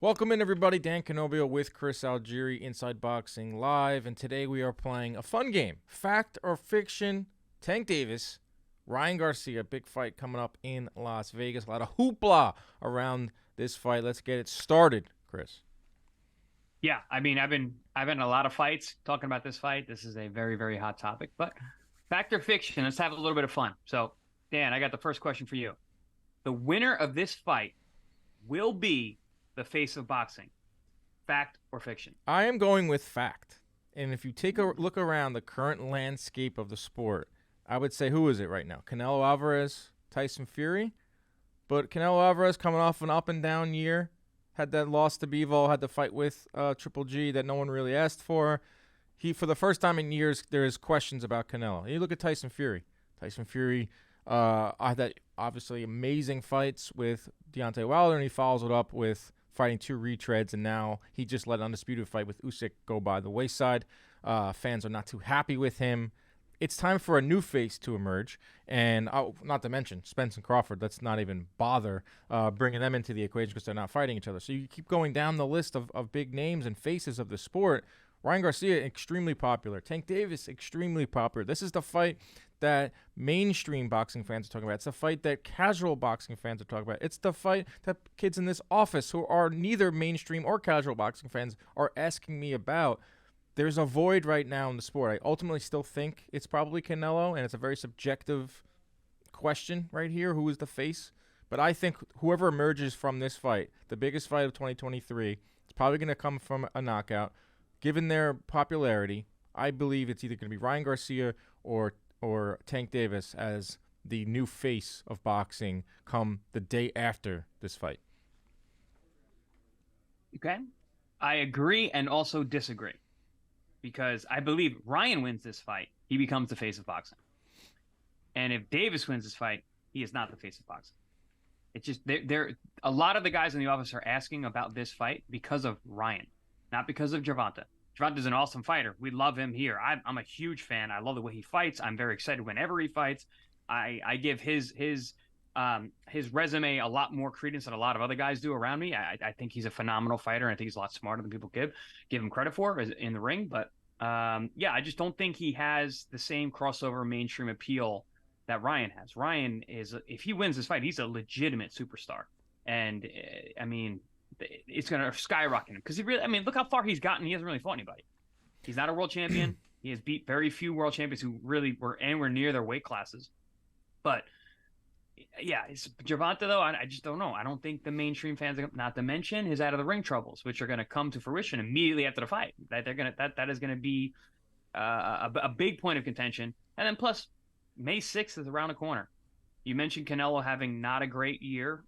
Welcome in, everybody. Dan Canobbio with Chris Algieri, Inside Boxing Live, and today we are playing a fun game. Fact or fiction? Tank Davis, Ryan Garcia, big fight coming up in Las Vegas. A lot of hoopla around this fight. Let's get it started, Chris. Yeah, I mean, I've been in a lot of fights talking about this fight. This is a very, very hot topic. But fact or fiction, let's have a little bit of fun. So, Dan, I got the first question for you. The winner of this fight will be the face of boxing. Fact or fiction? I am going with fact. And if you take a look around the current landscape of the sport, I would say, who is it right now? Canelo Alvarez, Tyson Fury? But Canelo Alvarez coming off an up and down year. Had that loss to Bivol, had the fight with Triple G that no one really asked for. For the first time in years, there is questions about Canelo. You look at Tyson Fury. Tyson Fury had that obviously amazing fights with Deontay Wilder, and he follows it up with fighting two retreads, and now he just let an undisputed fight with Usyk go by the wayside. Fans are not too happy with him. It's time for a new face to emerge, and not to mention Spence and Crawford. Let's not even bother bringing them into the equation because they're not fighting each other. So you keep going down the list of big names and faces of the sport. Ryan Garcia, extremely popular. Tank Davis, extremely popular. This is the fight that mainstream boxing fans are talking about. It's the fight that casual boxing fans are talking about. It's the fight that kids in this office who are neither mainstream or casual boxing fans are asking me about. There's a void right now in the sport. I ultimately still think it's probably Canelo, and it's a very subjective question right here. Who is the face? But I think whoever emerges from this fight, the biggest fight of 2023, it's probably going to come from a knockout. Given their popularity, I believe it's either going to be Ryan Garcia or Tank Davis as the new face of boxing come the day after this fight. Okay. I agree and also disagree because I believe Ryan wins this fight, he becomes the face of boxing. And if Davis wins this fight, he is not the face of boxing. It's just they're a lot of the guys in the office are asking about this fight because of Ryan, not because of Gervonta. Gervonta's an awesome fighter. We love him here. I'm a huge fan. I love the way he fights. I'm very excited whenever he fights. I give his resume a lot more credence than a lot of other guys do around me. I think he's a phenomenal fighter. And I think he's a lot smarter than people give him credit for in the ring. But yeah, I just don't think he has the same crossover mainstream appeal that Ryan has. Ryan is, if he wins this fight, he's a legitimate superstar. And I mean, it's going to skyrocket him because look how far he's gotten. He hasn't really fought anybody. He's not a world champion. He has beat very few world champions who really were anywhere near their weight classes. But yeah, it's Gervonta though. I just don't know. I don't think the mainstream fans, not to mention his out of the ring troubles, which are going to come to fruition immediately after the fight. That is going to be a big point of contention. And then plus, May 6th is around the corner. You mentioned Canelo having not a great year,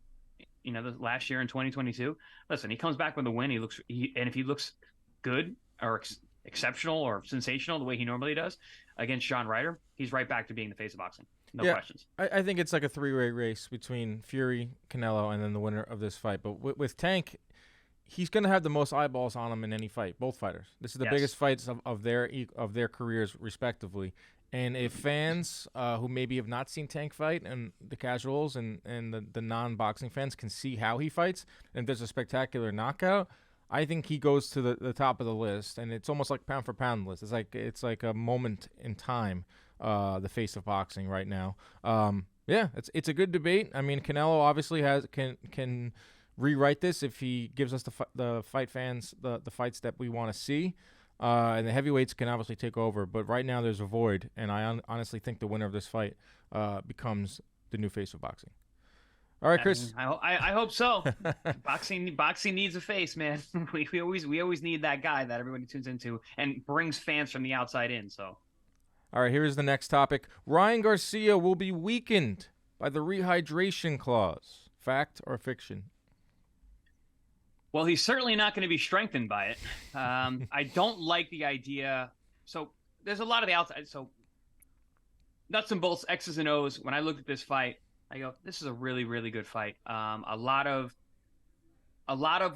the last year in 2022. Listen, he comes back with a win. And if he looks good or exceptional or sensational the way he normally does against John Ryder, he's right back to being the face of boxing. No questions. I think it's like a three-way race between Fury, Canelo, and then the winner of this fight. But with Tank, he's going to have the most eyeballs on him in any fight. Both fighters. This is the biggest fights of their careers, respectively. And if fans who maybe have not seen Tank fight, and the casuals and the non-boxing fans can see how he fights, and if there's a spectacular knockout, I think he goes to the top of the list. And it's almost like pound for pound list. It's like a moment in time. The face of boxing right now. Yeah, it's a good debate. I mean, Canelo obviously can rewrite this if he gives us the fight fans the fights that we want to see. And the heavyweights can obviously take over, but right now there's a void, and I honestly think the winner of this fight becomes the new face of boxing. All right, Chris. I hope so. Boxing needs a face, man. We always need that guy that everybody tunes into and brings fans from the outside in. So. All right, here's the next topic. Ryan Garcia will be weakened by the rehydration clause. Fact or fiction? Well, he's certainly not going to be strengthened by it. I don't like the idea. So there's a lot of the outside. So nuts and bolts, X's and O's. When I looked at this fight, I go, this is a really, really good fight. A lot of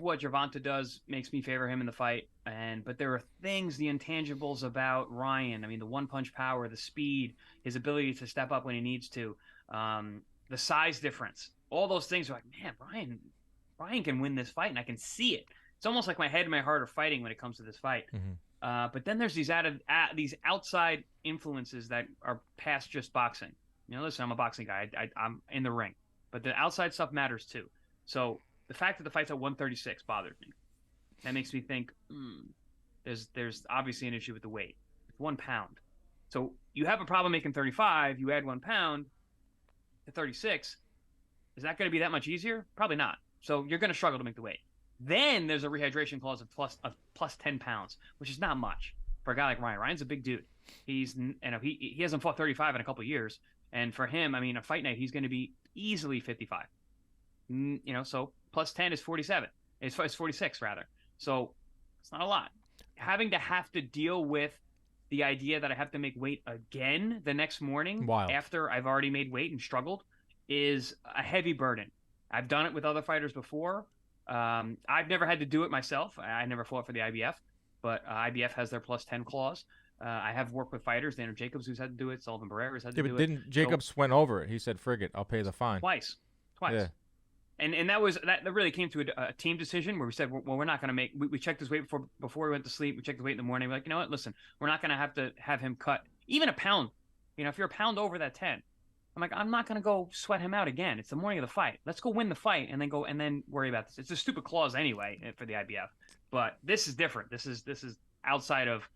what Gervonta does makes me favor him in the fight. But there are things, the intangibles about Ryan. I mean, the one-punch power, the speed, his ability to step up when he needs to, the size difference. All those things are like, man, Ryan Ryan can win this fight, and I can see it. It's almost like my head and my heart are fighting when it comes to this fight. But then there's these these outside influences that are past just boxing. Listen, I'm a boxing guy. I'm in the ring, but the outside stuff matters too. So the fact that the fight's at 136 bothered me. That makes me think there's obviously an issue with the weight. It's 1 pound. So you have a problem making 35. You add 1 pound to 36. Is that going to be that much easier? Probably not. So you're going to struggle to make the weight. Then there's a rehydration clause of plus 10 pounds, which is not much for a guy like Ryan. Ryan's a big dude. He hasn't fought 35 in a couple of years. And for him, I mean, a fight night, he's going to be easily 55. So plus 10 is 47. It's 46 rather. So it's not a lot. Have to deal with the idea that I have to make weight again the next morning after I've already made weight and struggled is a heavy burden. I've done it with other fighters before. I've never had to do it myself. I never fought for the IBF, but IBF has their plus 10 clause. I have worked with fighters, Daniel Jacobs, who's had to do it, Sullivan Barrera's had to do it. Didn't Jacobs went over it? He said, "Frigate, I'll pay the fine." Twice. Yeah. And that really came to a team decision where we said, well, we're not going to make. We checked his weight before we went to sleep. We checked the weight in the morning. We're like, you know what? Listen, we're not going to have him cut even a pound. If you're a pound over that 10, I'm like, I'm not going to go sweat him out again. It's the morning of the fight. Let's go win the fight and then worry about this. It's a stupid clause anyway for the IBF, but this is different. This is outside of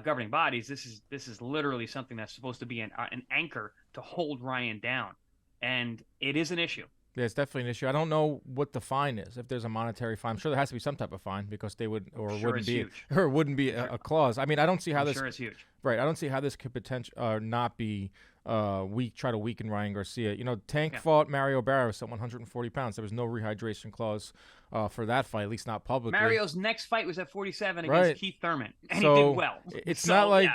governing bodies. This is literally something that's supposed to be an anchor to hold Ryan down, and it is an issue. Yeah, it's definitely an issue. I don't know what the fine is. If there's a monetary fine, I'm sure there has to be some type of fine because they would wouldn't be a clause. I mean, I don't see how Sure, it's huge. Right. I don't see how this could potentially not be try to weaken Ryan Garcia. Tank fought Mario Barrios at 140 pounds. There was no rehydration clause for that fight, at least not publicly. Mario's next fight was at 47 against Keith Thurman, and so he did well. It's not like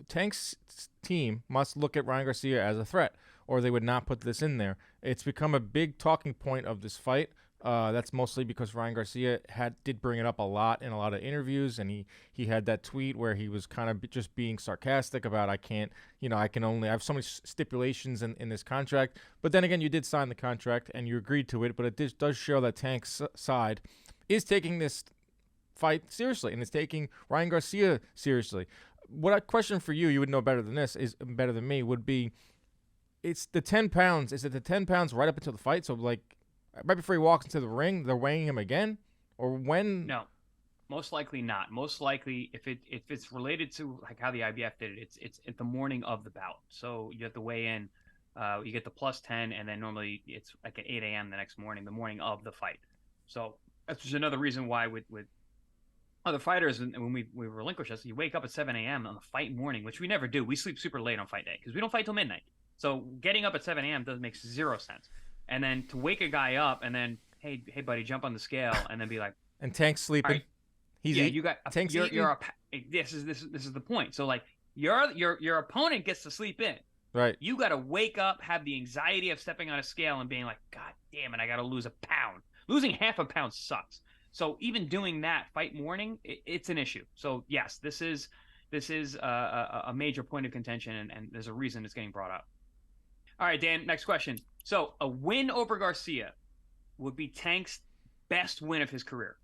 Tank's team must look at Ryan Garcia as a threat, or they would not put this in there. It's become a big talking point of this fight. That's mostly because Ryan Garcia did bring it up a lot in a lot of interviews, and he had that tweet where he was kind of just being sarcastic about I can only have so many stipulations in this contract. But then again, you did sign the contract and you agreed to it, but it does show that Tank's side is taking this fight seriously and is taking Ryan Garcia seriously. What a question for you would know better than this, is better than me, would be, it's the 10 pounds. Is it the 10 pounds right up until the fight? So like right before he walks into the ring, they're weighing him again? Or when? No, most likely not. Most likely, if it's related to like how the IBF did it, it's at the morning of the bout. So you have to weigh in. You get the plus 10, and then normally it's like at 8 a.m. the next morning, the morning of the fight. So that's just another reason why with other fighters, and when we relinquish us, you wake up at 7 a.m. on the fight morning, which we never do. We sleep super late on fight day because we don't fight till midnight. So getting up at 7 a.m. doesn't make zero sense. And then to wake a guy up and then, hey buddy, jump on the scale, and then be like, and Tank's sleeping. Right, you got Tank's this is the point. So like your opponent gets to sleep in. Right. You got to wake up, have the anxiety of stepping on a scale and being like, God damn it, I got to lose a pound. Losing half a pound sucks. So even doing that fight morning, it's an issue. So yes, this is a major point of contention, and there's a reason it's getting brought up. All right, Dan, next question. So a win over Garcia would be Tank's best win of his career.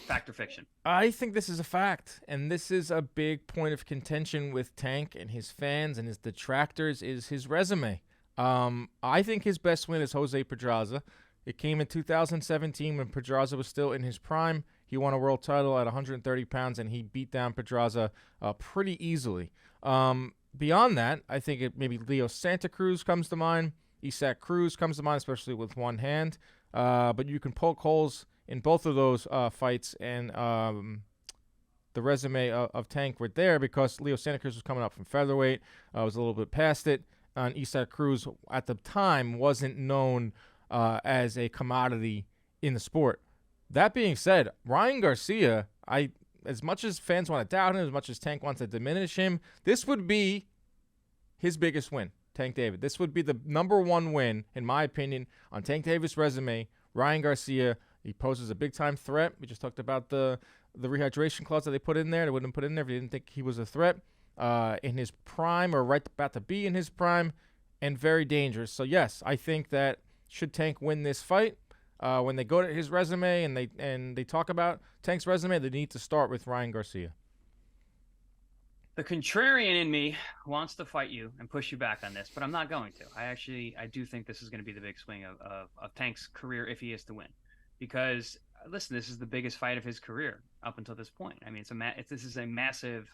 Fact or fiction? I think this is a fact, and this is a big point of contention with Tank and his fans and his detractors is his resume. I think his best win is Jose Pedraza. It came in 2017 when Pedraza was still in his prime. He won a world title at 130 pounds, and he beat down Pedraza pretty easily. Beyond that, I think maybe Leo Santa Cruz comes to mind. Isaac Cruz comes to mind, especially with one hand. But you can poke holes in both of those fights, and the resume of Tank were there because Leo Santa Cruz was coming up from featherweight, was a little bit past it, and Isaac Cruz at the time wasn't known as a commodity in the sport. That being said, Ryan Garcia, as much as fans want to doubt him, as much as Tank wants to diminish him, this would be his biggest win, Tank Davis. This would be the number one win, in my opinion, on Tank Davis' resume. Ryan Garcia, he poses a big-time threat. We just talked about the rehydration clause that they put in there. They wouldn't have put in there if they didn't think he was a threat. In his prime, or right about to be in his prime, and very dangerous. So, yes, I think that should Tank win this fight, when they go to his resume and they talk about Tank's resume, they need to start with Ryan Garcia. The contrarian in me wants to fight you and push you back on this, but I'm not going to. I do think this is going to be the big swing of Tank's career if he is to win. Because, listen, this is the biggest fight of his career up until this point. I mean, this is a massive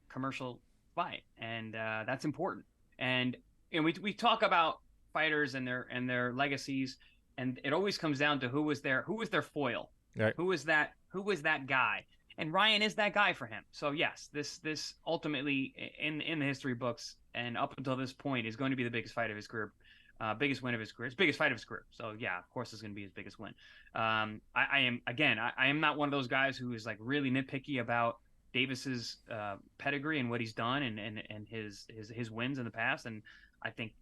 commercial fight, and that's important. And we talk about fighters and their legacies, and it always comes down to who was their foil, right. who was that guy. And Ryan is that guy for him. So yes, this ultimately in the history books and up until this point is going to be the biggest fight of his career, biggest win of his career, his biggest fight of his career. So yeah, of course, it's going to be his biggest win. I am not one of those guys who is like really nitpicky about Davis's pedigree and what he's done and his wins in the past. And I think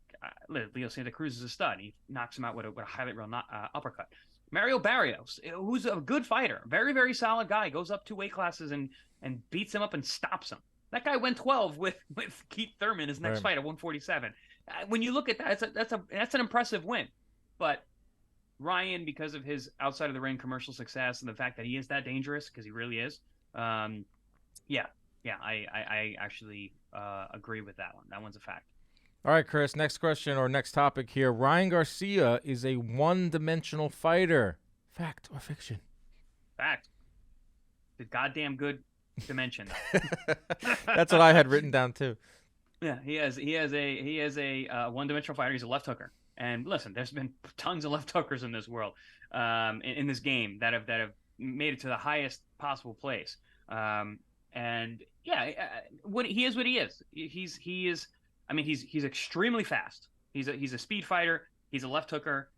Leo Santa Cruz is a stud. He knocks him out with a highlight reel uppercut. Mario Barrios, who's a good fighter, very, very solid guy, goes up 2 weight classes and beats him up and stops him. That guy went 12 with Keith Thurman his next fight at 147. When you look at that, that's an impressive win. But Ryan, because of his outside of the ring commercial success and the fact that he is that dangerous, because he really is, I actually agree with that one. That one's a fact. All right, Chris, next question or next topic here. Ryan Garcia is a one-dimensional fighter. Fact or fiction? Fact. The goddamn good dimension. That's what I had written down too. Yeah, he is a one-dimensional fighter. He's a left hooker. And listen, there's been tons of left hookers in this world, in this game that have made it to the highest possible place. And yeah, he is what he is. He is. I mean, he's extremely fast. He's a speed fighter. He's a left hooker.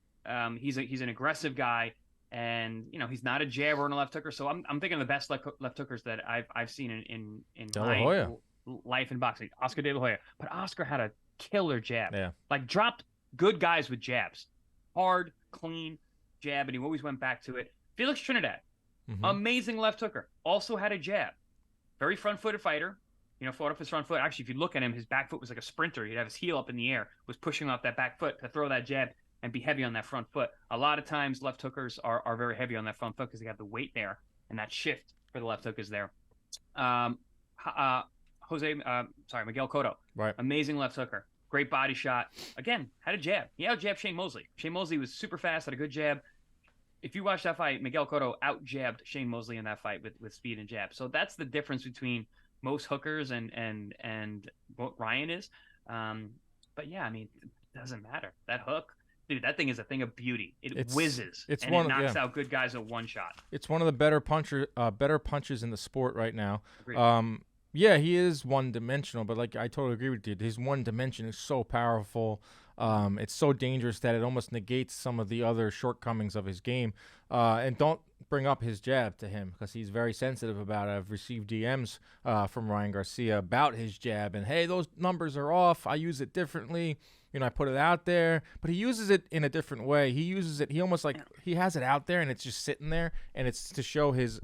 He's an aggressive guy, and he's not a jabber and a left hooker. So I'm thinking of the best left hookers that I've seen in my life in boxing. Oscar De La Hoya, but Oscar had a killer jab. Yeah, like dropped good guys with jabs, hard, clean jab, and he always went back to it. Felix Trinidad, amazing left hooker, also had a jab, very front-footed fighter. Fought off his front foot. Actually, if you look at him, his back foot was like a sprinter. He'd have his heel up in the air, was pushing off that back foot to throw that jab and be heavy on that front foot. A lot of times, left hookers are very heavy on that front foot because they have the weight there and that shift for the left hookers there. Miguel Cotto, right? Amazing left hooker, great body shot. Again, had a jab. He out-jabbed Shane Mosley. Shane Mosley was super fast, had a good jab. If you watch that fight, Miguel Cotto out-jabbed Shane Mosley in that fight with speed and jab. So that's the difference between most hookers and what Ryan is. But yeah, I mean, it doesn't matter. That hook, dude, that thing is a thing of beauty. It whizzes. It knocks out good guys at one shot. It's one of the better punches in the sport right now. Agreed. Yeah, he is one-dimensional, but like I totally agree with you. His one dimension is so powerful. It's so dangerous that it almost negates some of the other shortcomings of his game. And don't bring up his jab to him because he's very sensitive about it. I've received DMs from Ryan Garcia about his jab and, hey, those numbers are off. I use it differently. I put it out there, but he uses it in a different way. He uses it. He almost like he has it out there and it's just sitting there and it's to show his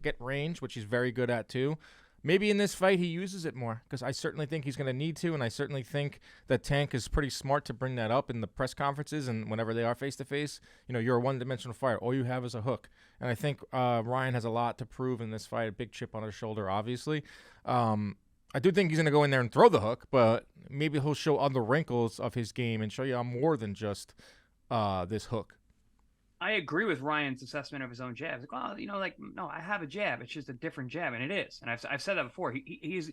get range, which he's very good at too. Maybe in this fight he uses it more because I certainly think he's going to need to, and I certainly think that Tank is pretty smart to bring that up in the press conferences and whenever they are face-to-face. You're a one-dimensional fighter. All you have is a hook. And I think Ryan has a lot to prove in this fight, a big chip on his shoulder, obviously. I do think he's going to go in there and throw the hook, but maybe he'll show other wrinkles of his game and show you I'm more than just this hook. I agree with Ryan's assessment of his own jab. Like, well, no, I have a jab. It's just a different jab, and it is. And I've said that before. He's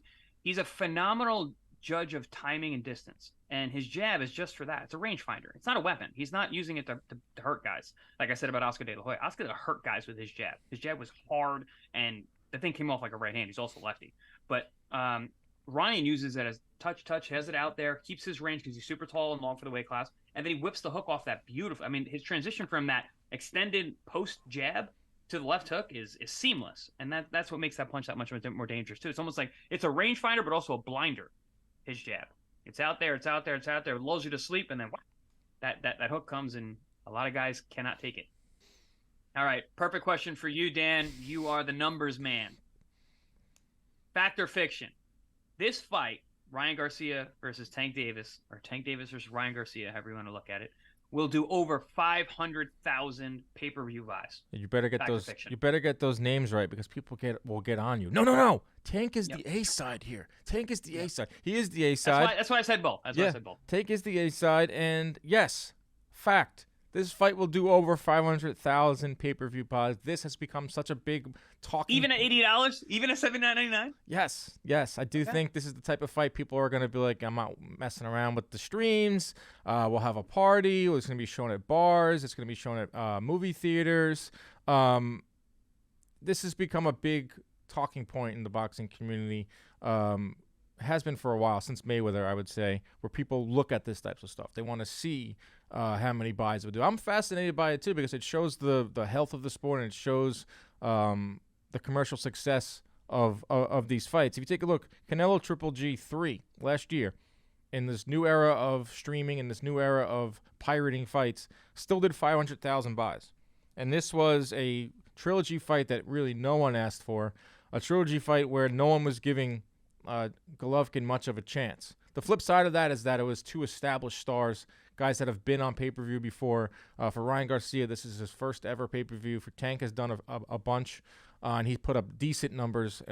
a phenomenal judge of timing and distance, and his jab is just for that. It's a rangefinder. It's not a weapon. He's not using it to hurt guys. Like I said about Oscar De La Hoya. Oscar hurt guys with his jab. His jab was hard, and the thing came off like a right hand. He's also lefty. But Ryan uses it as touch, has it out there, keeps his range because he's super tall and long for the weight class, and then he whips the hook off that beautiful. I mean, his transition from that extended post jab to the left hook is seamless, and that's what makes that punch that much more dangerous too. It's almost like it's a rangefinder, but also a blinder. His jab, it's out there, it lulls you to sleep, and then that hook comes, and a lot of guys cannot take it. All right, perfect question for you, Dan. You are the numbers man. Fact or fiction? This fight, Ryan Garcia versus Tank Davis, or Tank Davis versus Ryan Garcia, however you want to look at it, will do over 500,000 pay-per-view buys. You better get Fact or those. fiction? You better get those names right because people will get on you. No. Tank is Yep. the A side here. Tank is the Yep. A side. He is the A side. That's why I said both. That's why I said both. Tank is the A side, and yes, fact. This fight will do over 500,000 pay-per-view buys. This has become such a big talking. Even at $80, even at $79.99. Yes, I do think this is the type of fight people are going to be like, I'm not messing around with the streams. We'll have a party. It's going to be shown at bars. It's going to be shown at movie theaters. This has become a big talking point in the boxing community. Has been for a while, since Mayweather, I would say, where people look at this types of stuff. They want to see how many buys it would do. I'm fascinated by it too because it shows the health of the sport and it shows the commercial success of these fights. If you take a look, Canelo Triple G 3 last year, in this new era of streaming and this new era of pirating fights, still did 500,000 buys. And this was a trilogy fight that really no one asked for, a trilogy fight where no one was giving Golovkin much of a chance. The flip side of that is that it was two established stars, guys that have been on pay-per-view before. For Ryan Garcia, this is his first ever pay-per-view. For Tank has done a bunch, and he's put up decent numbers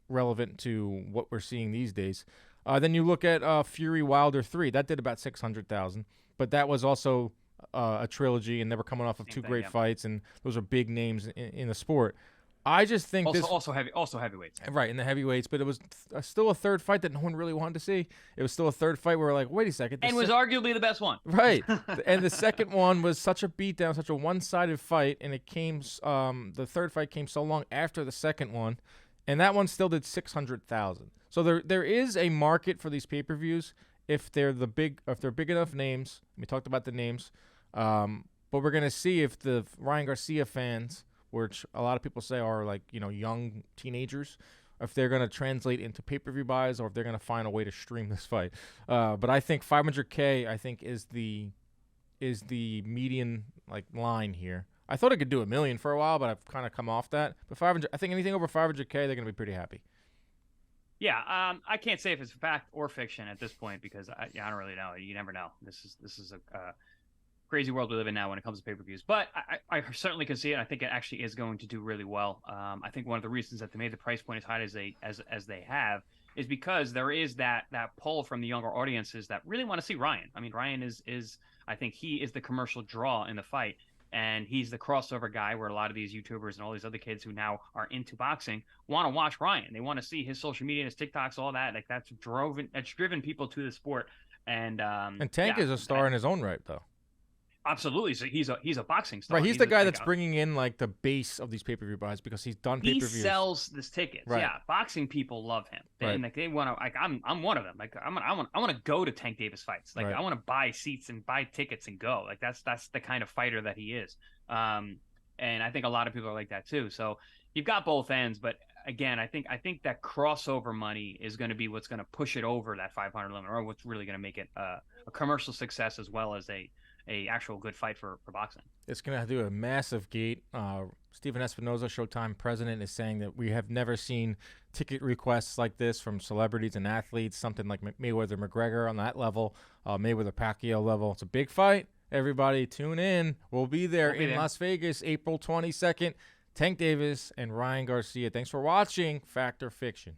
relevant to what we're seeing these days. Then you look at Fury Wilder 3. That did about 600,000, but that was also a trilogy, and they were coming off of two great fights, and those are big names in the sport. I just think also heavyweights. Right, in the heavyweights, but it was still a third fight that no one really wanted to see. It was still a third fight where we're like, wait a second. And was arguably the best one. Right. And the second one was such a beatdown, such a one-sided fight, and it came, the third fight came so long after the second one, and that one still did 600,000. So there is a market for these pay-per-views if they're big enough names. We talked about the names, but we're going to see if the Ryan Garcia fans, which a lot of people say are like, young teenagers, if they're going to translate into pay-per-view buys or if they're going to find a way to stream this fight. But I think 500K, I think, is the median line here. I thought it could do $1 million for a while, but I've kind of come off that. But 500, I think anything over 500K, they're going to be pretty happy. Yeah, I can't say if it's fact or fiction at this point because I don't really know. You never know. This is a crazy world we live in now when it comes to pay-per-views. But I certainly can see it. I think it actually is going to do really well. I think one of the reasons that they made the price point as high as they have is because there is that pull from the younger audiences that really want to see Ryan. I mean, Ryan is I think he is the commercial draw in the fight. And he's the crossover guy where a lot of these YouTubers and all these other kids who now are into boxing want to watch Ryan. They want to see his social media, his TikToks, all that. That's driven people to the sport. And Tank is a star in his own right, though. Absolutely. So he's a boxing star. Right, he's the guy that's bringing in the base of these pay-per-view buys because he's done pay-per-views. He sells this tickets. Right. Yeah, boxing people love him. And they want to I'm one of them. I want to go to Tank Davis fights. I want to buy seats and buy tickets and go. That's the kind of fighter that he is. And I think a lot of people are like that too. So you've got both ends, but again, I think that crossover money is going to be what's going to push it over that 500 limit, or what's really going to make it a commercial success as well as a actual good fight for boxing. It's going to do a massive gate. Steven Espinoza, Showtime president, is saying that we have never seen ticket requests like this from celebrities and athletes, something like Mayweather-McGregor on that level, Mayweather-Pacquiao level. It's a big fight. Everybody tune in. We'll be there in Las Vegas, April 22nd. Tank Davis and Ryan Garcia. Thanks for watching Fact or Fiction.